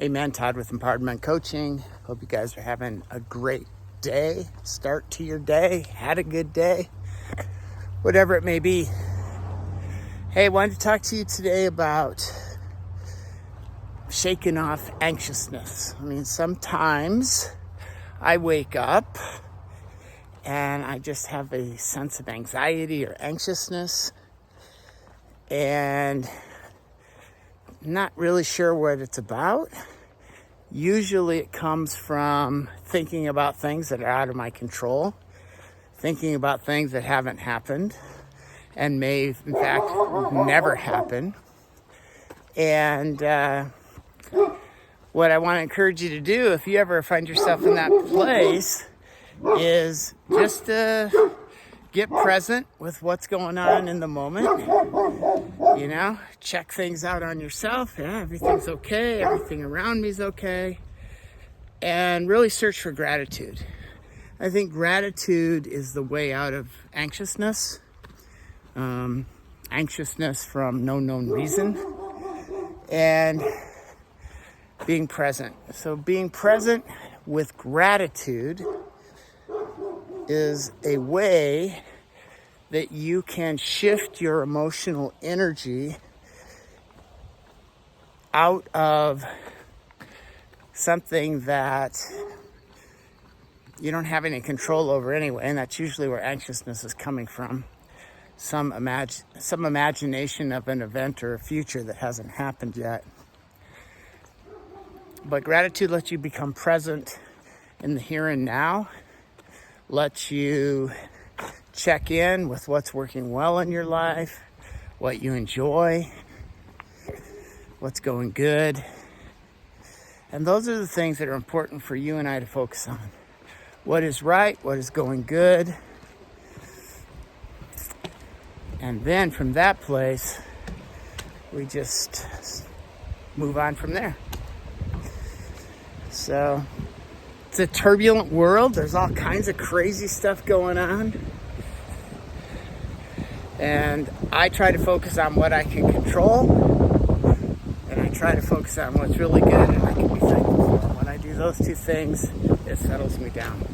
Amen. Todd with Empowerment Coaching. Hope you guys are having a great day. Start to your day. Had a good day. Whatever it may be. Hey, I wanted to talk to you today about shaking off anxiousness. I mean, sometimes I wake up and I just have a sense of anxiety or anxiousness and not really sure what it's about. Usually it comes from thinking about things that are out of my control, thinking about things that haven't happened and may, in fact, never happen. And what I want to encourage you to do, if you ever find yourself in that place, is just to get present with what's going on in the moment. You know, check things out on yourself. Yeah, everything's okay. Everything around me is okay. And really search for gratitude. I think gratitude is the way out of anxiousness. Anxiousness from no known reason. And being present. So being present with gratitude is a way that you can shift your emotional energy out of something that you don't have any control over anyway, and that's usually where anxiousness is coming from. Some imagination of an event or a future that hasn't happened yet. But gratitude lets you become present in the here and now, lets you check in with what's working well in your life, what you enjoy, what's going good. And those are the things that are important for you and I to focus on. What is right, what is going good. And then from that place, we just move on from there. So it's a turbulent world. There's all kinds of crazy stuff going on. And I try to focus on what I can control. And I try to focus on what's really good and I can be thankful for. When I do those two things, it settles me down.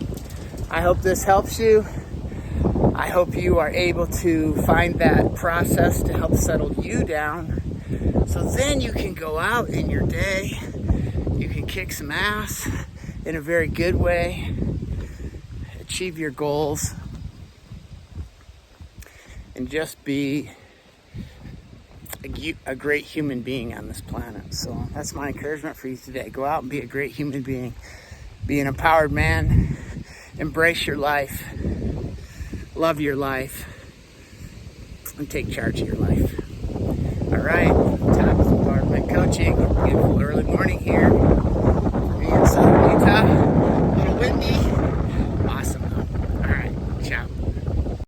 I hope this helps you. I hope you are able to find that process to help settle you down. So then you can go out in your day. You can kick some ass in a very good way. Achieve your goals. And just be a great human being on this planet. So that's my encouragement for you today. Go out and be a great human being. Be an empowered man. Embrace your life. Love your life. And take charge of your life. All right. Todd with Empowerment Coaching. Beautiful early morning here.